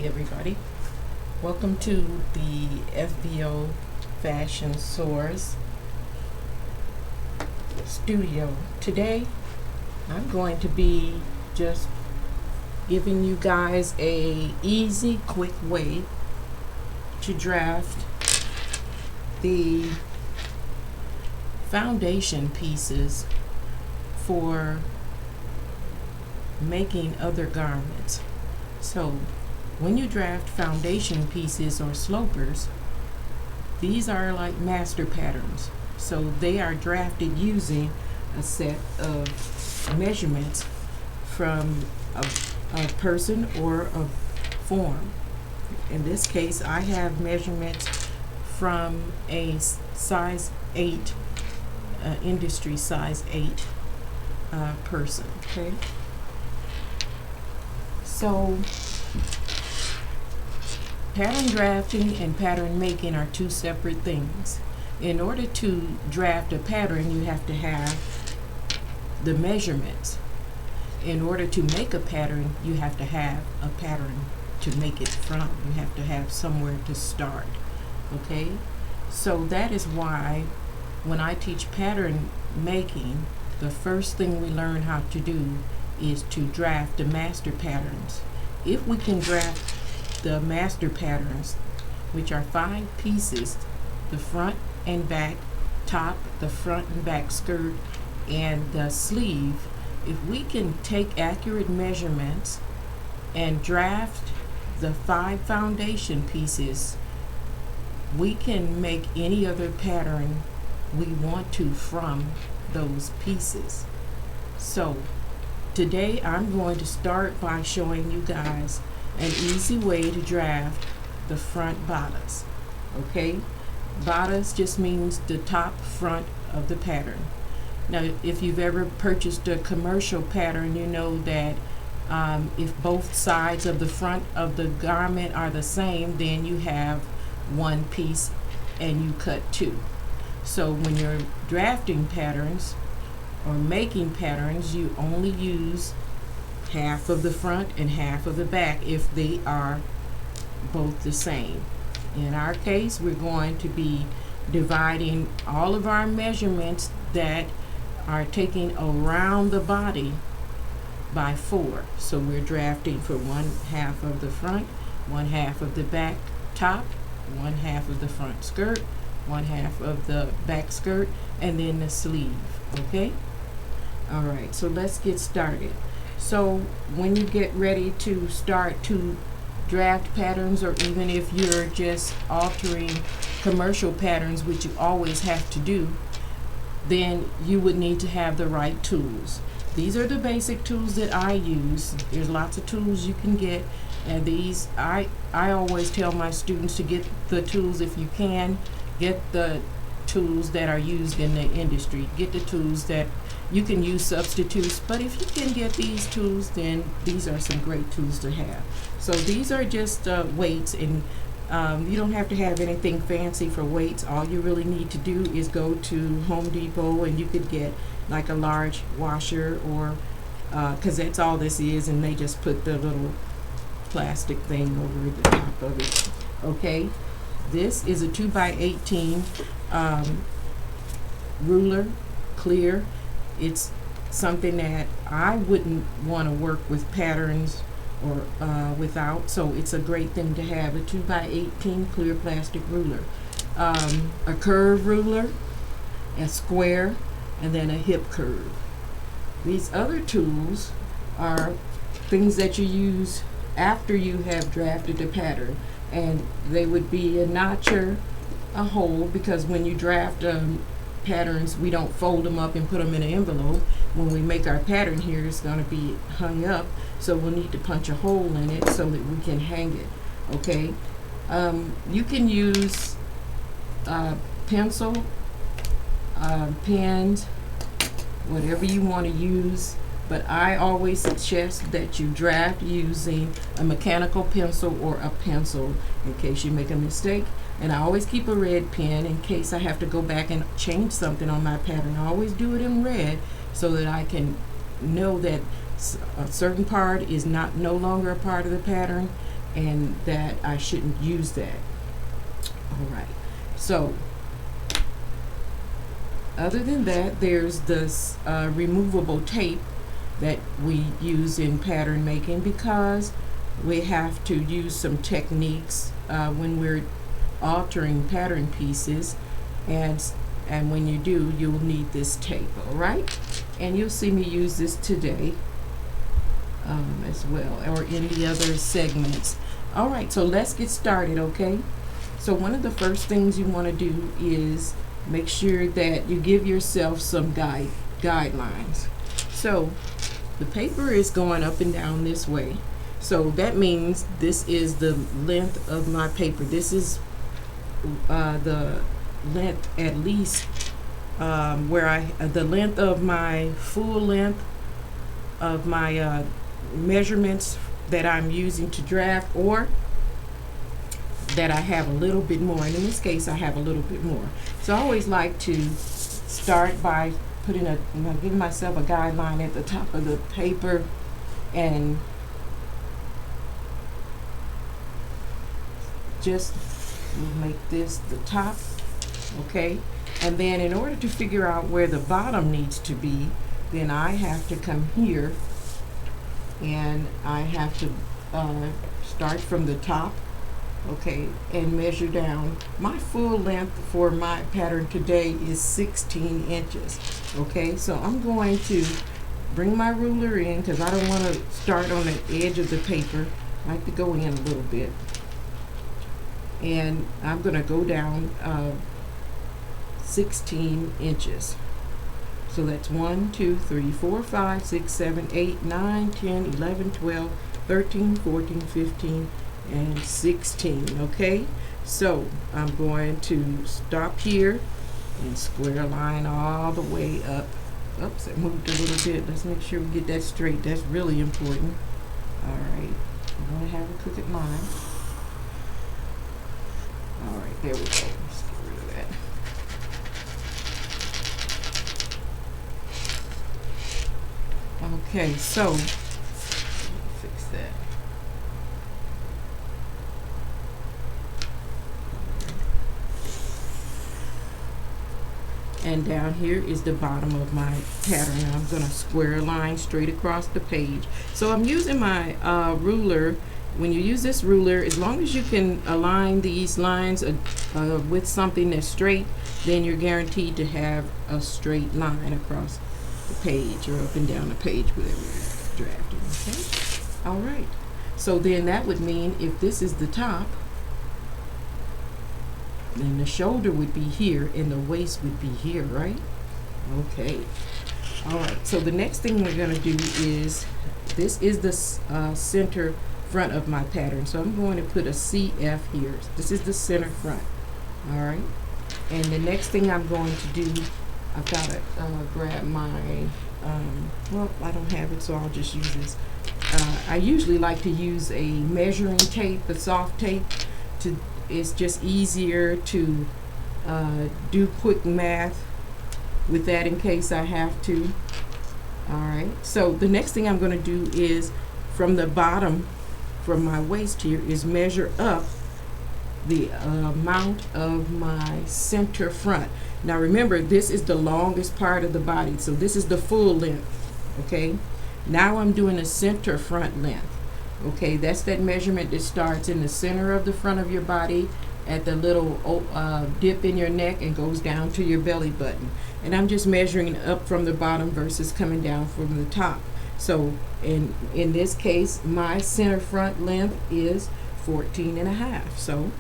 everybody. Welcome to the FBO Fashion Source studio. Today, I'm going to be just giving you guys a easy, quick way to draft the foundation pieces for making other garments. So when you draft foundation pieces or slopers, these are like master patterns. So they are drafted using a set of measurements from a person or a form. In this case, I have measurements from a size 8, industry size 8 person, okay? So pattern drafting and pattern making are two separate things. In order to draft a pattern, you have to have the measurements. In order to make a pattern, you have to have a pattern to make it from. You have to have somewhere to start. Okay? So that is why when I teach pattern making, the first thing we learn how to do is to draft the master patterns. If we can draft the master patterns, which are 5 pieces, the front and back top, the front and back skirt, and the sleeve, if we can take accurate measurements and draft the 5 foundation pieces, we can make any other pattern we want to from those pieces. So today I'm going to start by showing you guys an easy way to draft the front bodice. Okay? Bodice just means the top front of the pattern. Now, if you've ever purchased a commercial pattern, you know that if both sides of the front of the garment are the same, then you have one piece and you cut 2. So when you're drafting patterns or making patterns, you only use half of the front and half of the back if they are both the same. In our case, we're going to be dividing all of our measurements that are taking around the body by 4. So we're drafting for 1/2 of the front, 1/2 of the back top, 1/2 of the front skirt, 1/2 of the back skirt, and then the sleeve. Okay? All right, so let's get started. So when you get ready to start to draft patterns, or even if you're just altering commercial patterns, which you always have to do, then you would need to have the right tools. These are the basic tools that I use. There's lots of tools you can get, and these I always tell my students to get the tools. If you can, get the tools that are used in the industry. Get the tools that you can use substitutes, but if you can get these tools, then these are some great tools to have. So these are just weights, and you don't have to have anything fancy for weights. All you really need to do is go to Home Depot, and you could get like a large washer, or because that's all this is, and they just put the little plastic thing over the top of it. Okay, this is a 2x18 ruler, clear. It's something that I wouldn't want to work with patterns or without, so it's a great thing to have, a 2x18 clear plastic ruler. A curve ruler, a square, and then a hip curve. These other tools are things that you use after you have drafted the pattern, and they would be a notcher, a hole, because when you draft patterns, we don't fold them up and put them in an envelope. When we make our pattern here, it's going to be hung up, so we'll need to punch a hole in it so that we can hang it. Okay, you can use pencil, pens, whatever you want to use, but I always suggest that you draft using a mechanical pencil or a pencil in case you make a mistake. And I always keep a red pen in case I have to go back and change something on my pattern. I always do it in red so that I can know that a certain part is no longer a part of the pattern, and that I shouldn't use that. All right, so other than that, there's this removable tape that we use in pattern making, because we have to use some techniques when we're altering pattern pieces, and when you do, you'll need this tape. All right, and you'll see me use this today as well, or in the other segments. All right, so let's get started. Okay, so one of the first things you want to do is make sure that you give yourself some guidelines. So the paper is going up and down this way, so that means this is the length of my paper. This is the length, at least the length of my full length of my measurements that I'm using to draft, or that I have a little bit more. And in this case, I have a little bit more. So I always like to start by giving myself a guideline at the top of the paper, and just make this the top. Okay, and then in order to figure out where the bottom needs to be, then I have to come here and I have to start from the top, okay, and measure down. My full length for my pattern today is 16 inches. Okay, so I'm going to bring my ruler in, because I don't want to start on the edge of the paper. I like to go in a little bit, and I'm going to go down 16 inches. So that's 1, 2, 3, 4, 5, 6, 7, 8, 9, 10, 11, 12, 13, 14, 15, and 16. Okay, so I'm going to stop here and square line all the way up. Oops, I moved a little bit. Let's make sure we get that straight. That's really important. All right, I want to have a crooked line. All right, there we go. Let's get rid of that. Okay, so fix that. And down here is the bottom of my pattern. I'm going to square a line straight across the page. So I'm using my ruler. When you use this ruler, as long as you can align these lines with something that's straight, then you're guaranteed to have a straight line across the page, or up and down the page, whatever you're drafting. Okay, all right, so then that would mean if this is the top, then the shoulder would be here and the waist would be here, right? Okay, all right, so the next thing we're going to do is, this is the center front of my pattern, so I'm going to put a CF here. This is the center front. All right, and the next thing I'm going to do, I've got to grab my, well, I don't have it, so I'll just use this. I usually like to use a measuring tape, the soft tape. It's just easier to do quick math with that in case I have to. All right, so the next thing I'm going to do is, from the bottom, from my waist here, is measure up the amount of my center front. Now remember, this is the longest part of the body, so this is the full length. Okay, now I'm doing a center front length. Okay, that's that measurement that starts in the center of the front of your body at the little dip in your neck and goes down to your belly button. And I'm just measuring up from the bottom versus coming down from the top. So in this case, my center front length is 14.5. So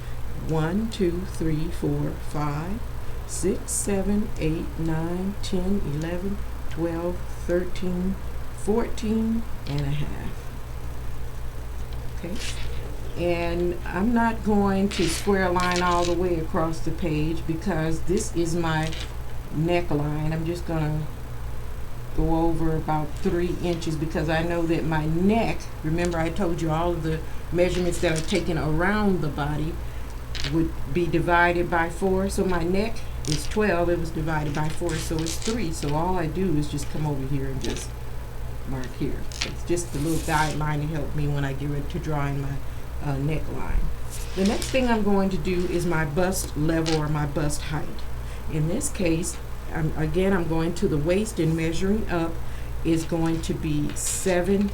1, 2, 3, 4, 5, 6, 7, 8, 9, 10, 11, 12, 13, 14 and a half. Okay, and I'm not going to square a line all the way across the page, because this is my neckline. I'm just gonna go over about 3 inches, because I know that my neck, remember I told you all of the measurements that are taken around the body would be divided by 4. So my neck is 12, it was divided by 4, so it's 3. So all I do is just come over here and just mark here. It's just a little guideline to help me when I get ready to draw in my neckline. The next thing I'm going to do is my bust level or my bust height. In this case, I'm going to the waist, and measuring up is going to be 7.5.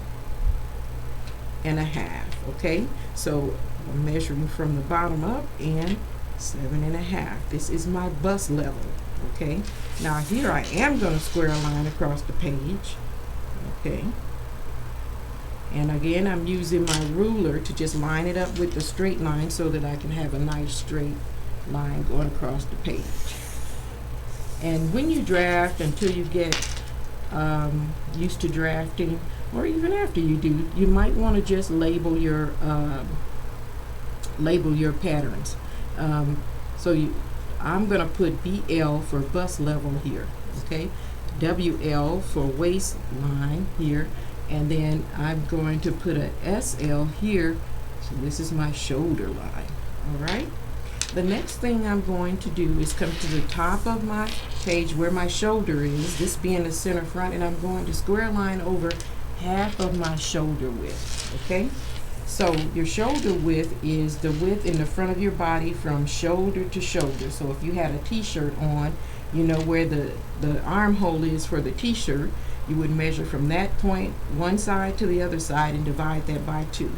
Okay, so I'm measuring from the bottom up and 7.5. This is my bust level. Okay, now here I am going to square a line across the page. Okay, and again I'm using my ruler to just line it up with the straight line so that I can have a nice straight line going across the page. And when you draft, until you get used to drafting, or even after you do, you might want to just label your patterns. I'm going to put BL for bust level here, okay? WL for waistline here, and then I'm going to put a SL here. So this is my shoulder line, all right? The next thing I'm going to do is come to the top of my page where my shoulder is, this being the center front, and I'm going to square line over half of my shoulder width, okay? So your shoulder width is the width in the front of your body from shoulder to shoulder. So if you had a t-shirt on, you know where the armhole is for the t-shirt, you would measure from that point one side to the other side and divide that by 2.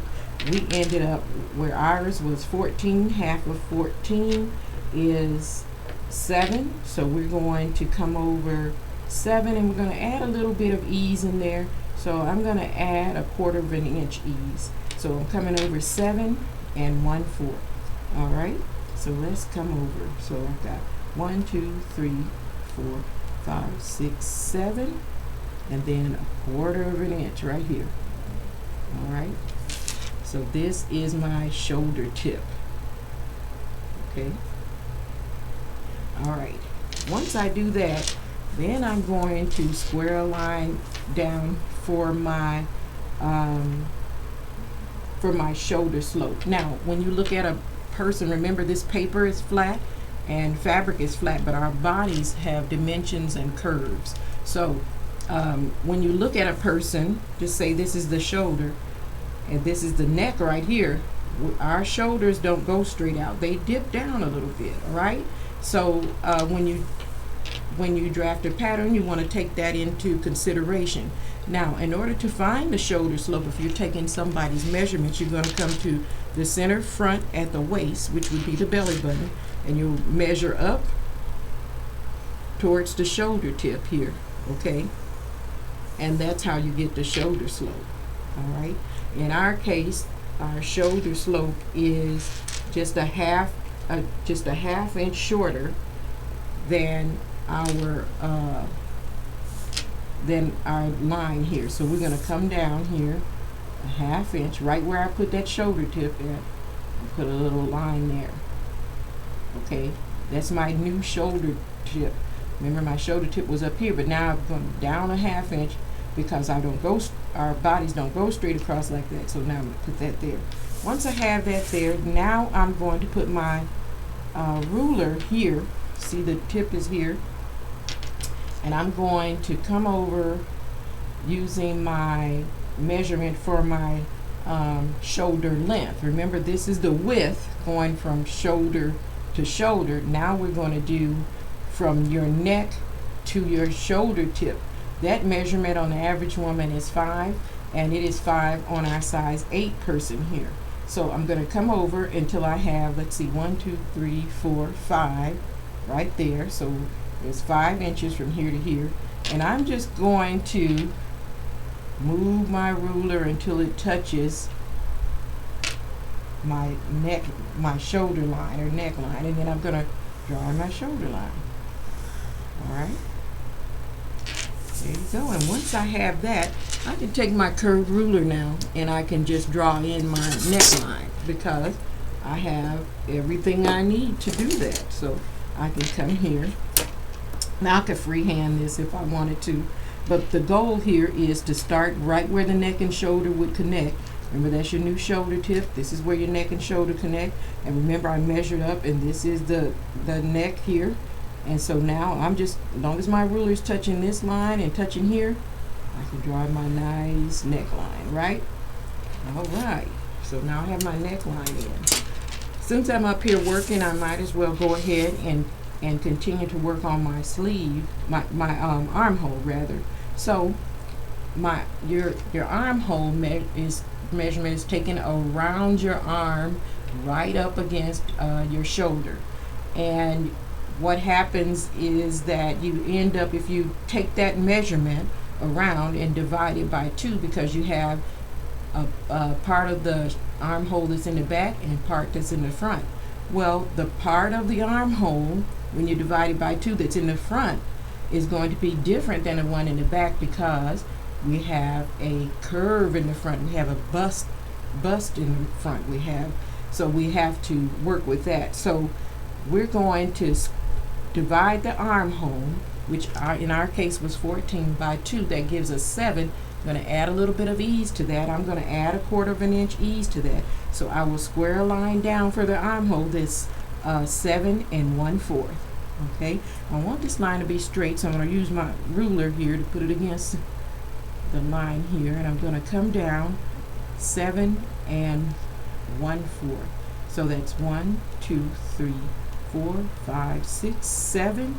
We ended up where ours was 14. Half of 14 is 7. So we're going to come over 7, and we're going to add a little bit of ease in there. So I'm going to add a 1/4 inch ease. So I'm coming over 7 and 1/4. All right. So let's come over. So I've got 1, 2, 3, 4, 5, 6, 7, and then a 1/4 inch right here. All right. So this is my shoulder tip. Okay. All right. Once I do that, then I'm going to square a line down for my shoulder slope. Now, when you look at a person, remember this paper is flat and fabric is flat, but our bodies have dimensions and curves. So when you look at a person, just say this is the shoulder and this is the neck right here. Our shoulders don't go straight out, they dip down a little bit. All right, so when you draft a pattern, you want to take that into consideration. Now, in order to find the shoulder slope, if you're taking somebody's measurements, you're going to come to the center front at the waist, which would be the belly button, and you'll measure up towards the shoulder tip here, okay? And that's how you get the shoulder slope, all right? In our case, our shoulder slope is just a half inch shorter than our line here. So we're going to come down here a 1/2 inch right where I put that shoulder tip at, and put a little line there. Okay, that's my new shoulder tip. Remember, my shoulder tip was up here, but now I've gone down a 1/2 inch because our bodies don't go straight across like that. So now I'm going to put that there. Once I have that there, now I'm going to put my ruler here. See, the tip is here, and I'm going to come over using my measurement for my shoulder length. Remember, this is the width going from shoulder to shoulder. Now we're going to do from your neck to your shoulder tip. That measurement on the average woman is 5, and it is 5 on our size 8 person here. So I'm going to come over until I have, let's see, 1, 2, 3, 4, 5 right there. So there's 5 inches from here to here, and I'm just going to move my ruler until it touches my neck, my shoulder line or neckline, and then I'm going to draw my shoulder line. All right, there you go. And once I have that, I can take my curved ruler now and I can just draw in my neckline, because I have everything I need to do that. So I can come here. Now I could freehand this if I wanted to, but the goal here is to start right where the neck and shoulder would connect. Remember, that's your new shoulder tip. This is where your neck and shoulder connect. And remember, I measured up, and this is the neck here. And so now I'm just, as long as my ruler is touching this line and touching here, I can draw my nice neckline, right? All right. So now I have my neckline in. Since I'm up here working, I might as well go ahead and continue to work on my sleeve, my armhole rather. So your armhole measurement is taken around your arm, right up against your shoulder. And what happens is that you end up, if you take that measurement around and divide it by 2, because you have a part of the armhole that's in the back and part that's in the front. Well, the part of the armhole, when you divide it by 2 that's in the front, is going to be different than the one in the back, because we have a curve in the front. We have a bust in the front. So we have to work with that. So we're going to divide the armhole, which in our case was 14 by 2. That gives us 7. I'm going to add a little bit of ease to that. I'm going to add 1/4 inch ease to that. So I will square a line down for the armhole that's 7 1/4. Okay, I want this line to be straight, so I'm going to use my ruler here to put it against the line here, and I'm going to come down 7 1/4. So that's 1, 2, 3, 4, 5, 6, 7.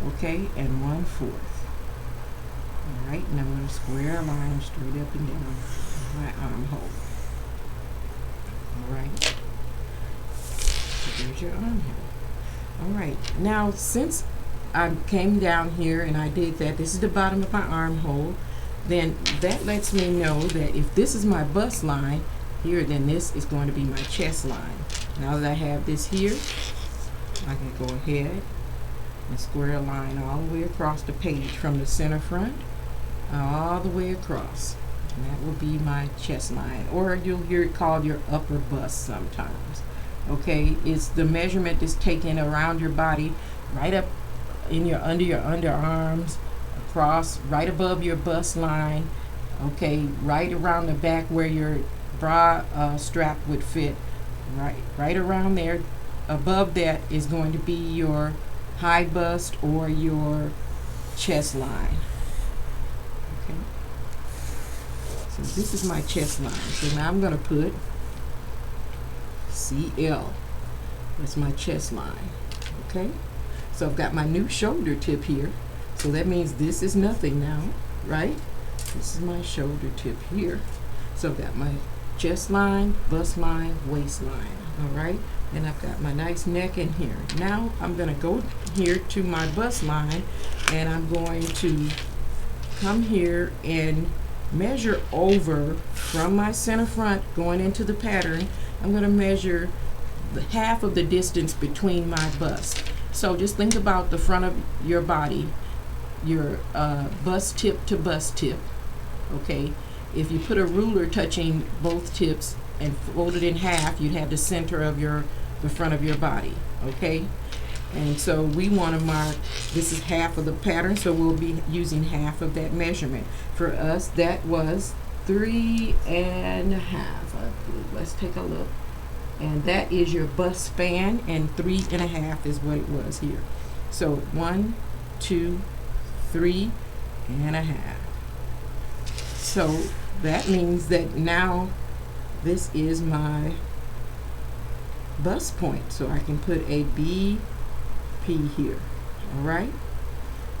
Okay, and 1/4. All right, and I'm going to square a line straight up and down my armhole. All right, so there's your armhole. All right, now since I came down here and I did that, this is the bottom of my armhole, then that lets me know that if this is my bust line here, then this is going to be my chest line. Now that I have this here, I can go ahead and square a line all the way across the page from the center front all the way across. And that will be my chest line, or you'll hear it called your upper bust sometimes. Okay, it's the measurement that's taken around your body, right up in under your underarms, across, right above your bust line. Okay, right around the back where your bra strap would fit. Right around there. Above that is going to be your high bust or your chest line. Okay, so this is my chest line. So now I'm going to put CL. That's my chest line. Okay, so I've got my new shoulder tip here. So that means this is nothing now, right? This is my shoulder tip here. So I've got my chest line, bust line, waistline. All right, and I've got my nice neck in here. Now I'm going to go here to my bust line, and I'm going to come here and measure over from my center front going into the pattern. I'm going to measure the half of the distance between my bust. So just think about the front of your body, your bust tip to bust tip. Okay, if you put a ruler touching both tips and fold it in half, you'd have the center of the front of your body. Okay, and so we want to mark, this is half of the pattern, so we'll be using half of that measurement. For us, that was 3 1/2, I believe. Let's take a look. And that is your bust span, and 3 1/2 is what it was here. So 1, 2, 3 1/2. So that means that now this is my bust point. So I can put a BP here. All right.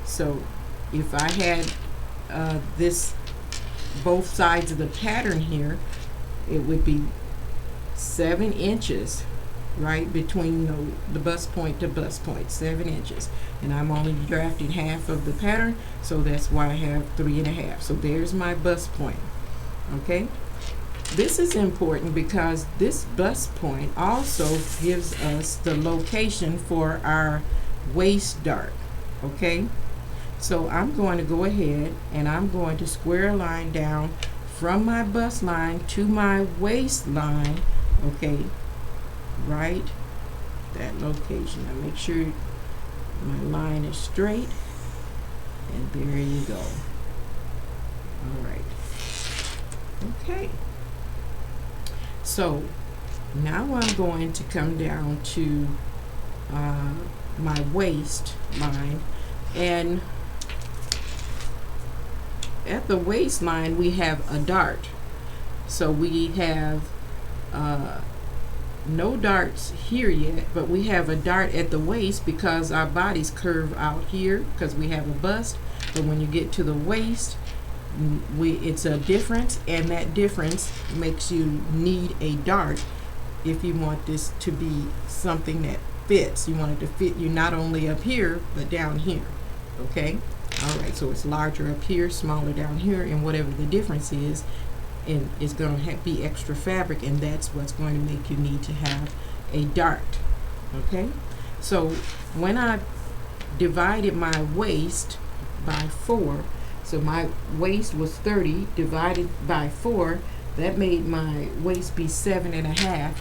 So if I had this both sides of the pattern here, it would be 7 inches, right, between the bust point to bust point, 7 inches. And I'm only drafting half of the pattern, so that's why I have 3 1/2. So there's my bust point. Okay, this is important because this bust point also gives us the location for our waist dart. Okay, so I'm going to go ahead and I'm going to square a line down from my bust line to my waistline. Okay, right, that location. Now make sure my line is straight, and there you go. All right. Okay, so now I'm going to come down to my waist line, and at the waistline we have a dart. So we have no darts here yet, but we have a dart at the waist because our bodies curve out here because we have a bust. But when you get to the waist, it's a difference, and that difference makes you need a dart if you want this to be something that fits. You want it to fit you not only up here but down here. Okay, all right, so it's larger up here, smaller down here, and whatever the difference is, and it's going to be extra fabric, and that's what's going to make you need to have a dart. Okay, so when I divided my waist by 4, so my waist was 30 divided by 4, that made my waist be 7.5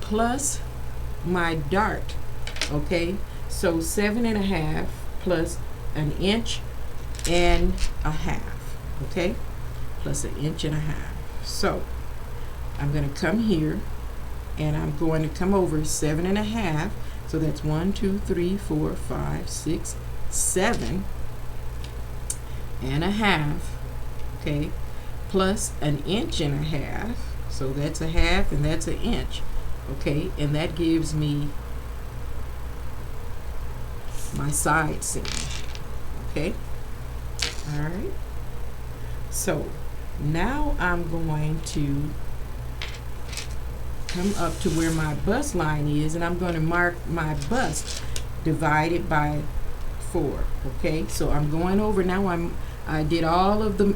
plus my dart. Okay, so 7.5 plus 1.5 inches. Okay, plus 1.5 inches. So I'm going to come here and I'm going to come over 7.5. So that's 1, 2, 3, 4, 5, 6, 7.5. Okay, plus 1.5 inches. So that's 1/2 and that's 1 inch. Okay, and that gives me my side seam. Okay, all right. So now I'm going to come up to where my bust line is, and I'm going to mark my bust divided by 4. Okay, so I'm going over now. I did all of the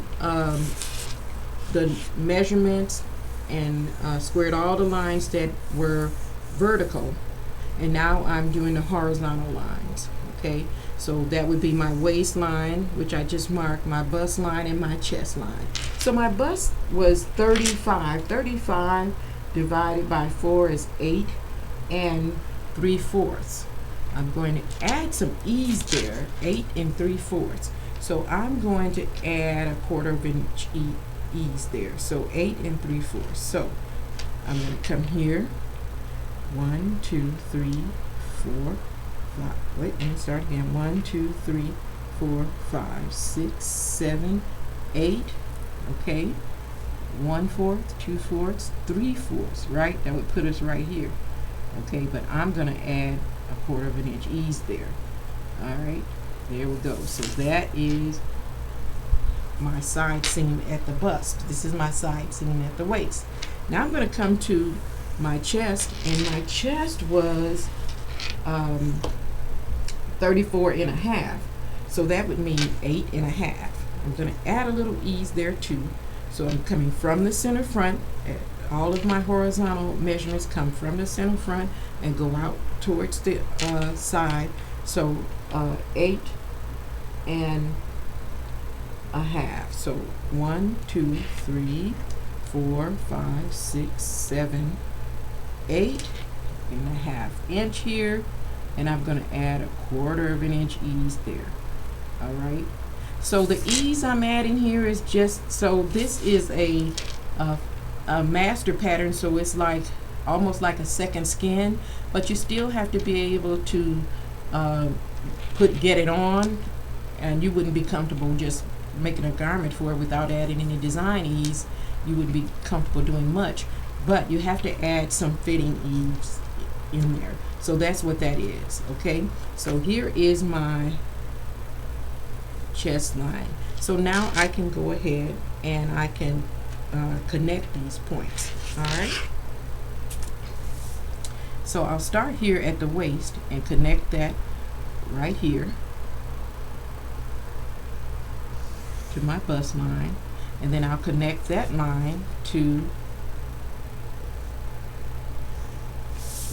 measurements and squared all the lines that were vertical, and now I'm doing the horizontal lines. Okay, so that would be my waistline, which I just marked, my bust line, and my chest line. So my bust was 35. 35 divided by 4 is 8 3/4. I'm going to add some ease there, 8 3/4. So I'm going to add a 1/4 inch ease there. So 8 3/4. So I'm going to come here. 1, 2, 3, 4, 5. Wait, let me start again. 1, 2, 3, 4, 5, 6, 7, 8. Okay. 1/4, 2/4, 3/4. Right? That would put us right here. Okay, but I'm going to add a 1/4 inch ease there. All right. There we go. So that is my side seam at the bust. This is my side seam at the waist. Now I'm going to come to my chest, and my chest was 34.5. So that would mean 8.5. I'm going to add a little ease there too. So I'm coming from the center front. All of my horizontal measurements come from the center front and go out towards the side. So 8.5. So 1, 2, 3, 4, 5, 6, 7, 8.5 inch here, and I'm going to add a 1/4 inch ease there. All right. So the ease I'm adding here is just so this is a master pattern, so it's like almost like a second skin, but you still have to be able to get it on, and you wouldn't be comfortable just making a garment for it without adding any design ease. You wouldn't be comfortable doing much, but you have to add some fitting ease in there. So that's what that is. Okay, so here is my chest line. So now I can go ahead and I can connect these points. All right, so I'll start here at the waist and connect that right here to my bust line, and then I'll connect that line to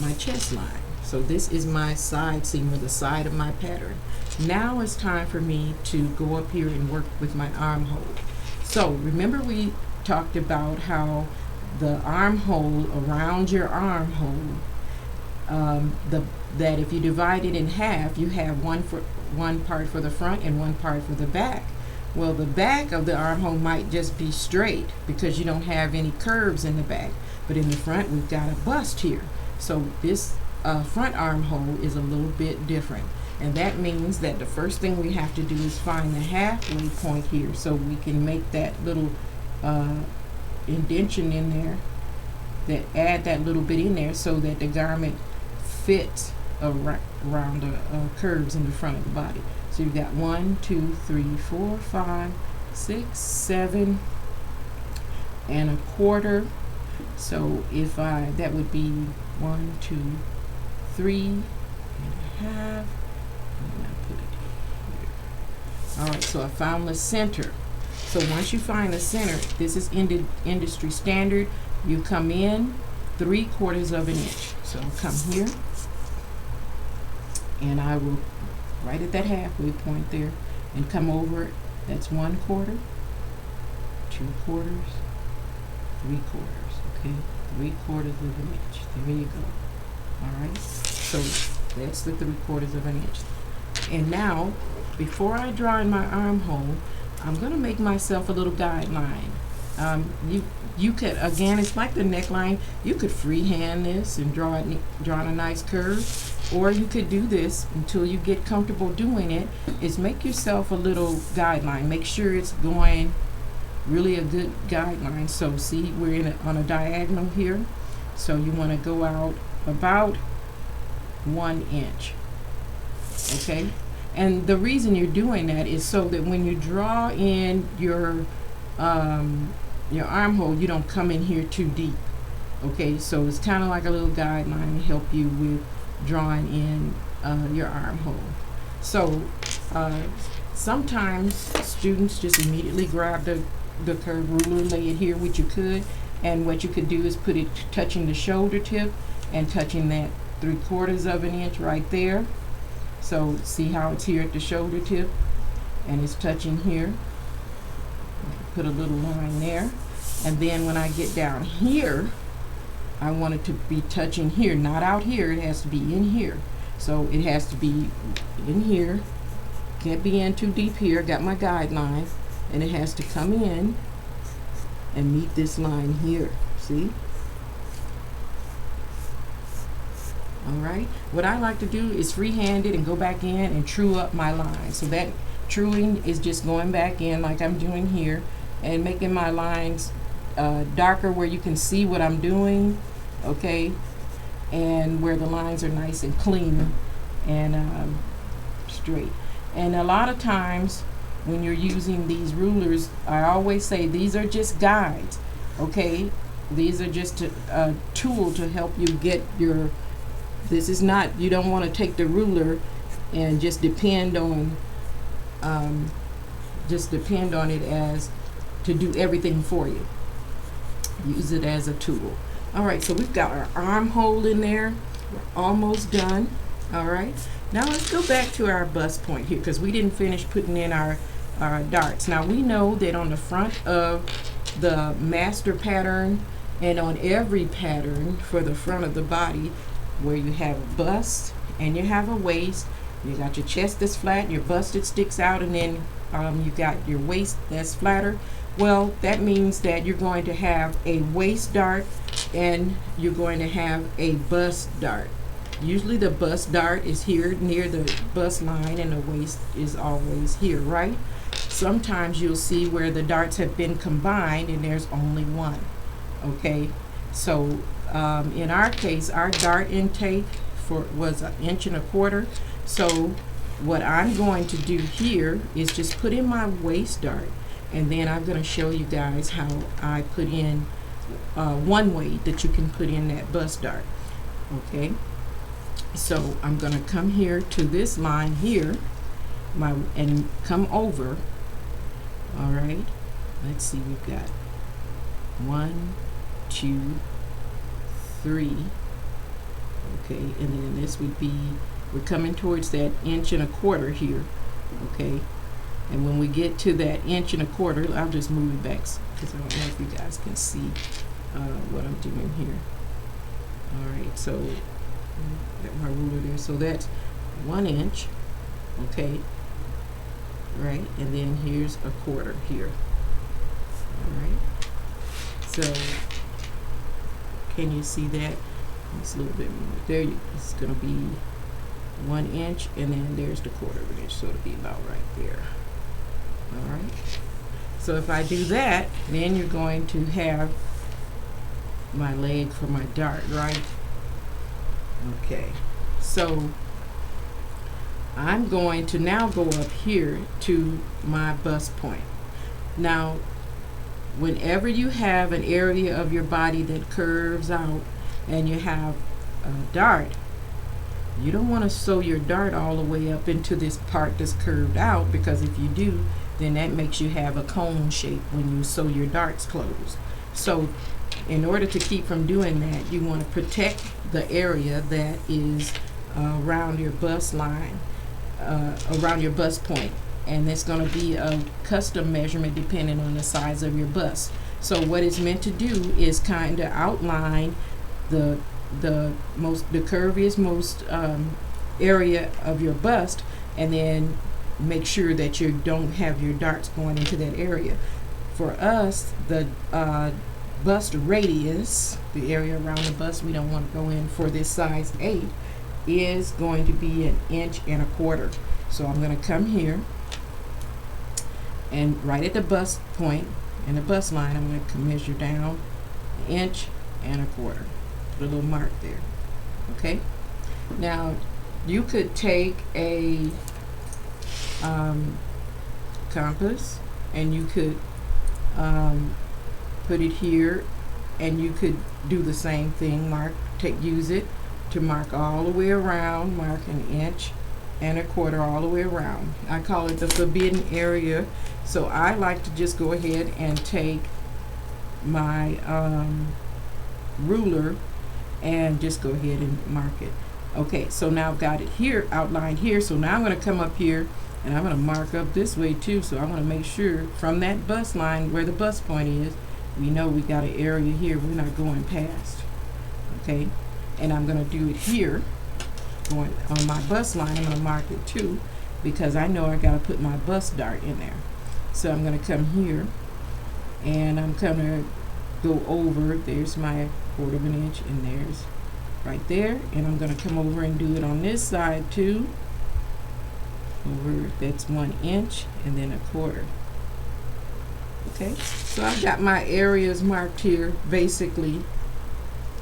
my chest line. So this is my side seam, or the side of my pattern. Now it's time for me to go up here and work with my armhole. So remember we talked about how the armhole, around your armhole, that if you divide it in half, you have one part for the front and one part for the back. Well, the back of the armhole might just be straight because you don't have any curves in the back, but in the front we've got a bust here. So this front armhole is a little bit different, and that means that the first thing we have to do is find the halfway point here, so we can make that little indentation in there, that add that little bit in there so that the garment fits around the curves in the front of the body. So you've got 1, 2, 3, 4, 5, 6, 7 and a quarter. So if that would be 1, 2, 3 and a half. And I put it here. All right, so I found the center. So once you find the center, this is industry standard. You come in 3/4 of an inch. So I'll come here, and I will right at that halfway point there, and come over. That's 1/4, 2/4, 3/4. Okay, 3/4 of an inch. There you go. All right. So that's the 3/4 of an inch. And now, before I draw in my armhole, I'm going to make myself a little guideline. You could, again, it's like the neckline. You could freehand this and draw a nice curve, or you could do this until you get comfortable doing it. Is make yourself a little guideline. Make sure it's going really a good guideline. So see, we're on a diagonal here. So you want to go out about 1 inch. Okay. And the reason you're doing that is so that when you draw in your armhole, you don't come in here too deep. Okay, so it's kind of like a little guideline to help you with drawing in your armhole. So sometimes students just immediately grab the curved ruler, lay it here, which you could, and what you could do is put it touching the shoulder tip and touching that 3/4 of an inch right there. So see how it's here at the shoulder tip, and it's touching here. Put a little line there, and then when I get down here, I want it to be touching here, not out here. It has to be in here. So it has to be in here. Can't be in too deep here. Got my guideline, and it has to come in and meet this line here. See? Alright, what I like to do is freehand it and go back in and true up my line. So that truing is just going back in like I'm doing here and making my lines darker where you can see what I'm doing, okay, and where the lines are nice and clean and straight. And a lot of times when you're using these rulers, I always say these are just guides, okay? These are just a tool to help you get your. This is not, you don't want to take the ruler and just depend on it as to do everything for you. Use it as a tool. All right, so we've got our armhole in there. We're almost done. All right, now let's go back to our bust point here because we didn't finish putting in our darts. Now we know that on the front of the master pattern and on every pattern for the front of the body, where you have a bust and you have a waist, you got your chest that's flat, your bust that sticks out, and then you got your waist that's flatter. Well, that means that you're going to have a waist dart and you're going to have a bust dart. Usually the bust dart is here near the bust line and the waist is always here, right? Sometimes you'll see where the darts have been combined and there's only one. Okay, so in our case, our dart intake was 1.25 inches. So what I'm going to do here is just put in my waist dart, and then I'm going to show you guys how I put in one way that you can put in that bust dart. Okay, so I'm going to come here to this line here, and come over. All right, let's see, we've got 1, 2, 3. Okay, and then this would be, we're coming towards that 1.25 inches here. Okay, and when we get to that 1.25 inches, I'll just move it back because I don't know if you guys can see what I'm doing here. All right, so got my ruler there. So that's 1 inch. Okay, right, and then here's 1/4 here. All right, so can you see that? It's a little bit more. There, it's going to be 1 inch, and then there's the 1/4 of an inch, so it'll be about right there. All right. So if I do that, then you're going to have my leg for my dart, right? Okay, so I'm going to now go up here to my bust point. Now, whenever you have an area of your body that curves out and you have a dart, you don't want to sew your dart all the way up into this part that's curved out, because if you do, then that makes you have a cone shape when you sew your darts closed. So in order to keep from doing that, you want to protect the area that is around your bust line, around your bust point, and it's going to be a custom measurement depending on the size of your bust. So what it's meant to do is kind of outline the curviest, most area of your bust, and then make sure that you don't have your darts going into that area. For us, the bust radius, the area around the bust we don't want to go in for this size 8, is going to be 1.25 inches. So I'm going to come here and right at the bust point and the bust line, I'm going to measure down 1.25 inches. Put a little mark there. Okay. Now you could take a compass and you could put it here, and you could do the same thing. Use it to mark all the way around. Mark 1.25 inches all the way around. I call it the forbidden area. So I like to just go ahead and take my ruler and just go ahead and mark it. Okay, so now I've got it here, outlined here. So now I'm going to come up here and I'm going to mark up this way too. So I'm going to make sure from that bust line where the bust point is, we know we got an area here we're not going past. Okay, and I'm going to do it here. Going on my bust line, I'm going to mark it too, because I know I got to put my bust dart in there. So I'm going to come here and I'm going to go over. There's my 1/4 inch, and there's right there, and I'm going to come over and do it on this side too. Over, that's 1 inch and then 1/4. Okay, so I've got my areas marked here basically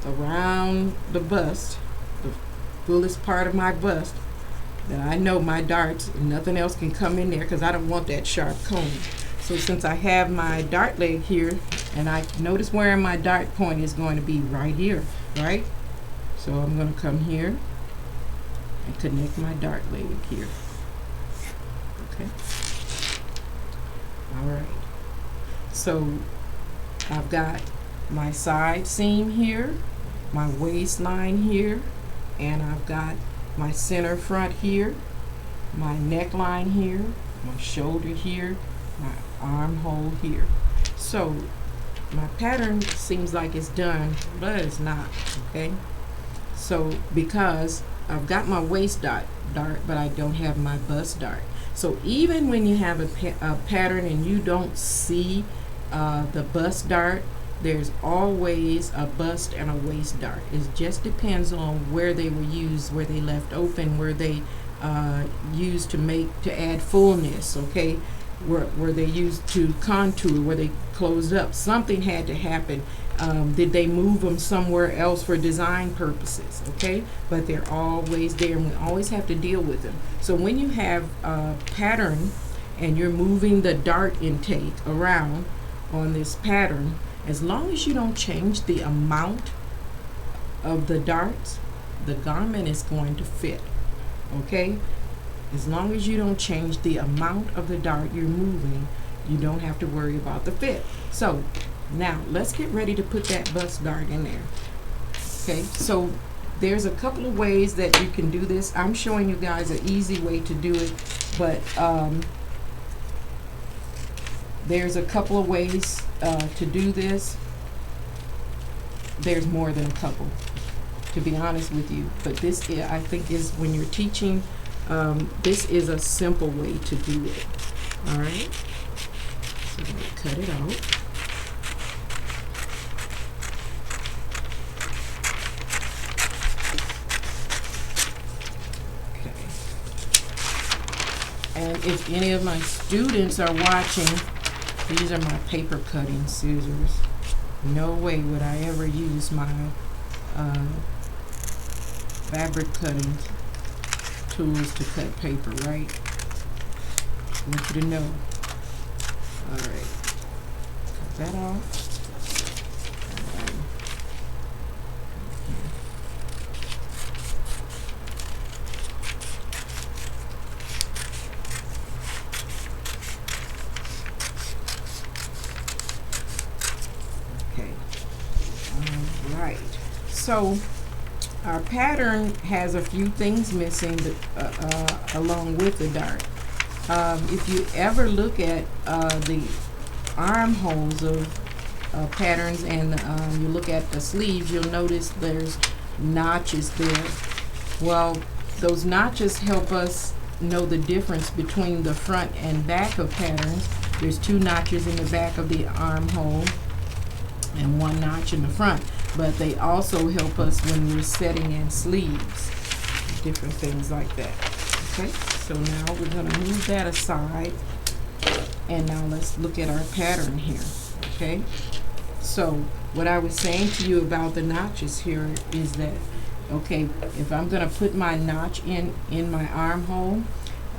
around the bust, the fullest part of my bust, that I know my darts and nothing else can come in there because I don't want that sharp cone. So since I have my dart leg here, and I notice where my dart point is going to be right here, right? So I'm going to come here and connect my dart leg here. Okay. All right. So I've got my side seam here, my waistline here, and I've got my center front here, my neckline here, my shoulder here, my armhole here. So my pattern seems like it's done, but it's not. Okay. So because I've got my waist dart, but I don't have my bust dart. So even when you have a pattern and you don't see the bust dart, there's always a bust and a waist dart. It just depends on where they were used, where they left open, where they used to add fullness. Okay, where they used to contour, where they closed up. Something had to happen. Did they move them somewhere else for design purposes? Okay, but they're always there, and we always have to deal with them. So when you have a pattern and you're moving the dart intake around on this pattern, as long as you don't change the amount of the darts, the garment is going to fit. Okay, as long as you don't change the amount of the dart you're moving, you don't have to worry about the fit. So now let's get ready to put that bust dart in there. Okay, so there's a couple of ways that you can do this. I'm showing you guys an easy way to do it, but there's a couple of ways to do this. There's more than a couple, to be honest with you, but this I think is, when you're teaching, this is a simple way to do it. All right, so I'm going to cut it out. Okay, and if any of my students are watching, these are my paper cutting scissors. No way would I ever use my fabric cutting tools to cut paper, right? I want you to know. Alright. Cut that off. Right. So our pattern has a few things missing along with the dart. If you ever look at the armholes of patterns and you look at the sleeves, you'll notice there's notches there. Well, those notches help us know the difference between the front and back of patterns. There's 2 notches in the back of the armhole and 1 notch in the front, but they also help us when we're setting in sleeves, different things like that. Okay, so now we're going to move that aside, and now let's look at our pattern here. Okay, so what I was saying to you about the notches here is that, okay, if I'm going to put my notch in my armhole,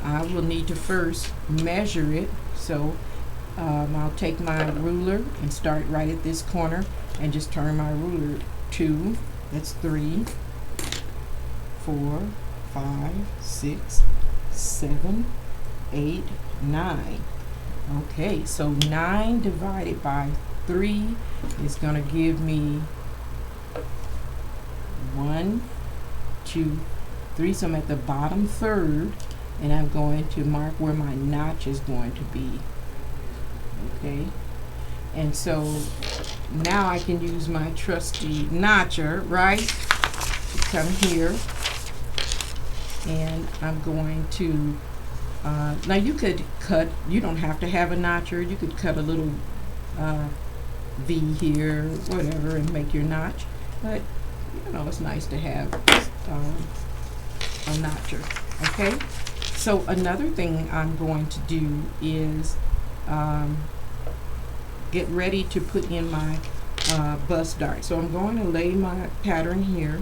I will need to first measure it. So I'll take my ruler and start right at this corner and just turn my ruler 2, that's 3, 4, 5, 6, 7, 8, 9. Okay, so 9 divided by 3 is going to give me 1, 2, 3. So I'm at the bottom third, and I'm going to mark where my notch is going to be. Okay, and so now I can use my trusty notcher, right, to come here, and I'm going to now you could cut, you don't have to have a notcher, you could cut a little V here, whatever, and make your notch, but you know, it's nice to have a notcher. Okay, so another thing I'm going to do is get ready to put in my bust dart. So I'm going to lay my pattern here.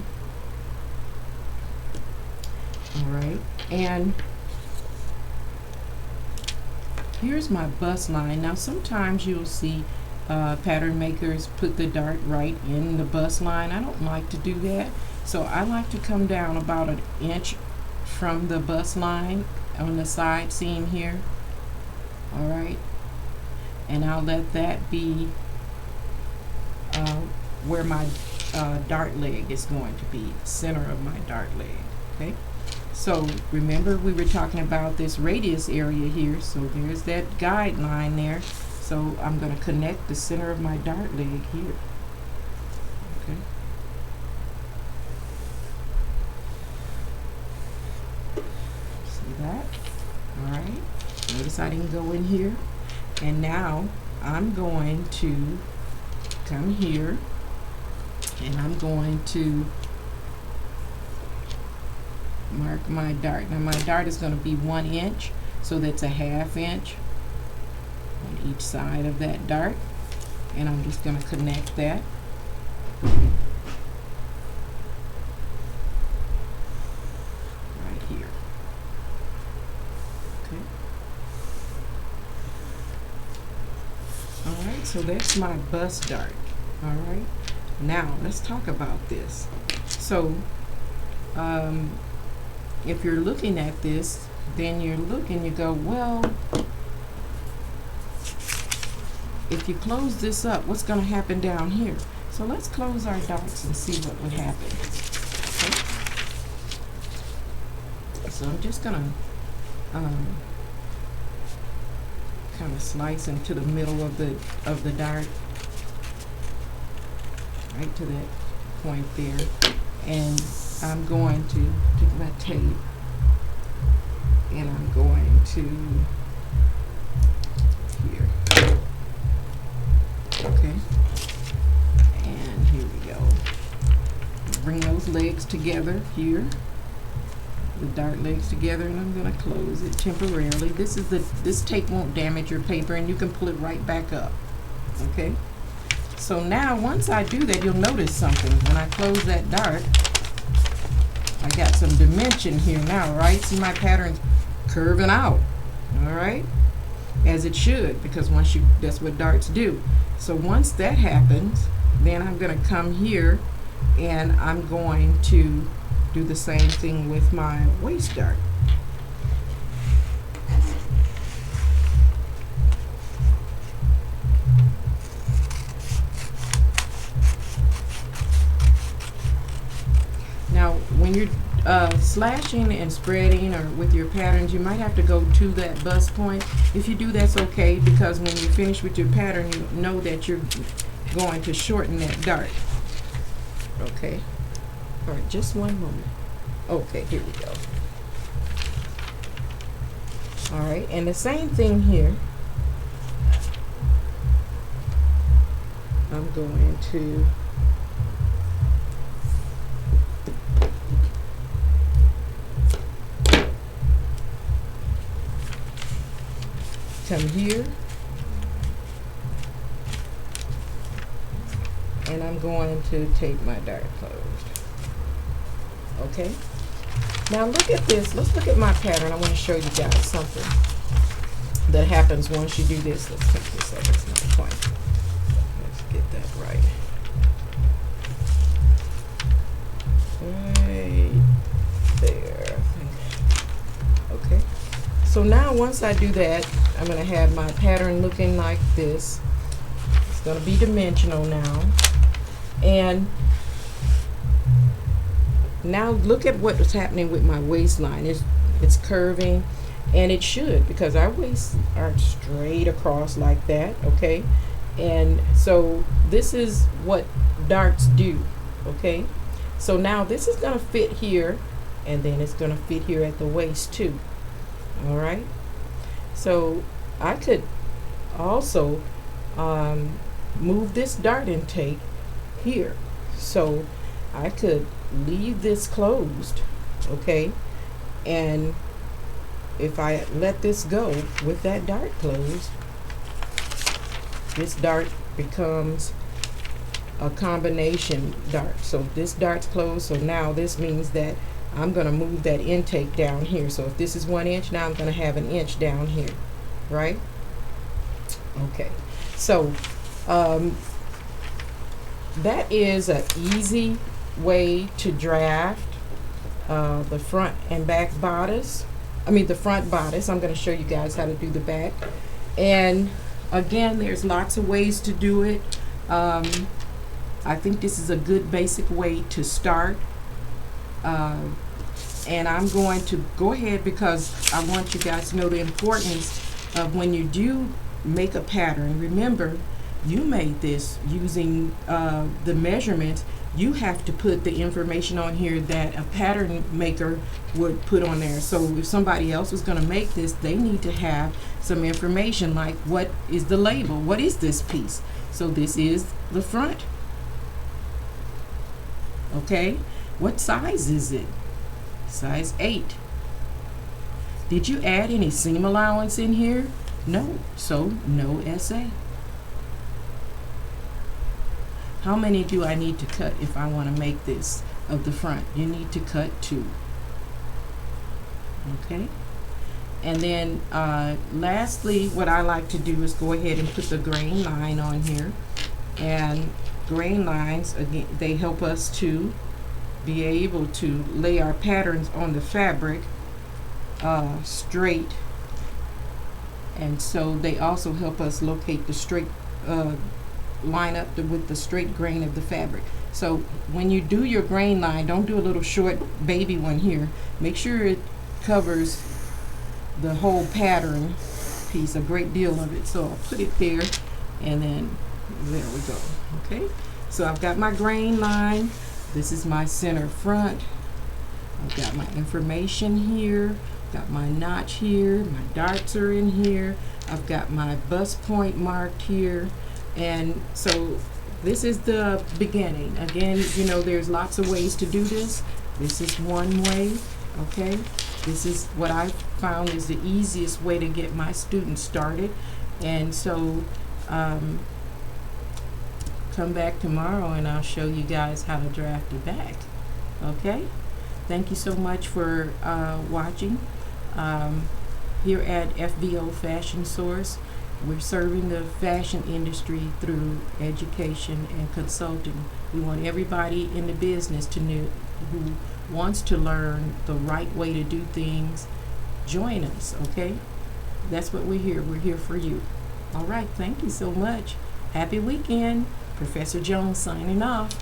Alright, and here's my bust line. Now sometimes you'll see pattern makers put the dart right in the bust line. I don't like to do that, so I like to come down about 1 inch from the bust line on the side seam here. Alright, and I'll let that be where my dart leg is going to be, the center of my dart leg. Okay, so remember we were talking about this radius area here, so there's that guideline there. So I'm going to connect the center of my dart leg here. Okay, see that? Alright, notice I didn't go in here. And now I'm going to come here, and I'm going to mark my dart. Now my dart is going to be 1 inch, so that's a 1/2 inch on each side of that dart, and I'm just going to connect that. Right here. Okay. Alright, so that's my bust dart. Alright, now let's talk about this. So if you're looking at this, then you go, well, if you close this up, what's going to happen down here? So let's close our darts and see what would happen. Okay. So I'm just going to kind of slice into the middle of the dart, right to that point there, and I'm going to take my tape and I'm going to here. Okay, and here we go. Bring those legs together here, the dart legs together, and I'm going to close it temporarily. This tape won't damage your paper, and you can pull it right back up. Okay, So now once I do that, you'll notice something. When I close that dart, I got some dimension here now, right? See my pattern's curving out, all right? As it should, because that's what darts do. So once that happens, then I'm gonna come here and I'm going to do the same thing with my waist dart. Now, when you're slashing and spreading or with your patterns, you might have to go to that bust point. If you do, that's okay, because when you finish with your pattern, you know that you're going to shorten that dart. Okay. All right, just one moment. Okay, here we go. All right, and the same thing here. I'm going to come here, and I'm going to take my dart closed. Okay, now look at this. Let's look at my pattern. I want to show you guys something that happens once you do this. Let's take this up. It's not quite. Let's get that right. Right there, I think. Okay, so now once I do that, I'm going to have my pattern looking like this. It's going to be dimensional now. And now look at what was happening with my waistline. It's curving, and it should, because our waists are straight across like that, okay? And so this is what darts do, okay? So now this is going to fit here, and then it's going to fit here at the waist too, all right? So I could also move this dart intake here. So I could leave this closed, okay? And if I let this go with that dart closed, this dart becomes a combination dart. So this dart's closed, so now this means that I'm going to move that intake down here. So if this is 1 inch, now I'm going to have an inch down here, right? Okay, so that is an easy way to draft the front and back bodice. The front bodice. I'm going to show you guys how to do the back. And again, there's lots of ways to do it. I think this is a good basic way to start. And I'm going to go ahead, because I want you guys to know the importance of when you do make a pattern. Remember, you made this using the measurements. You have to put the information on here that a pattern maker would put on there. So if somebody else was going to make this, they need to have some information like, what is the label? What is this piece? So this is the front. Okay, what size is it? Size 8. Did you add any seam allowance in here? No, so no SA. How many do I need to cut if I want to make this of the front? You need to cut 2. Okay, and then lastly, what I like to do is go ahead and put the grain line on here. And grain lines, again, they help us to be able to lay our patterns on the fabric straight, and so they also help us locate the straight line up with the straight grain of the fabric. So when you do your grain line, don't do a little short baby one here. Make sure it covers the whole pattern piece, a great deal of it. So I'll put it there, and then there we go. Okay, so I've got my grain line. This is my center front. I've got my information here, got my notch here, my darts are in here, I've got my bust point marked here. And so this is the beginning. Again, you know, there's lots of ways to do this. This is one way, okay? This is what I found is the easiest way to get my students started. And so come back tomorrow and I'll show you guys how to draft a bag. Okay? Thank you so much for watching. Here at FBO Fashion Source, we're serving the fashion industry through education and consulting. We want everybody in the business to know who wants to learn the right way to do things. Join us, okay? That's what we're here. We're here for you. All right, thank you so much. Happy weekend. Professor Jones signing off.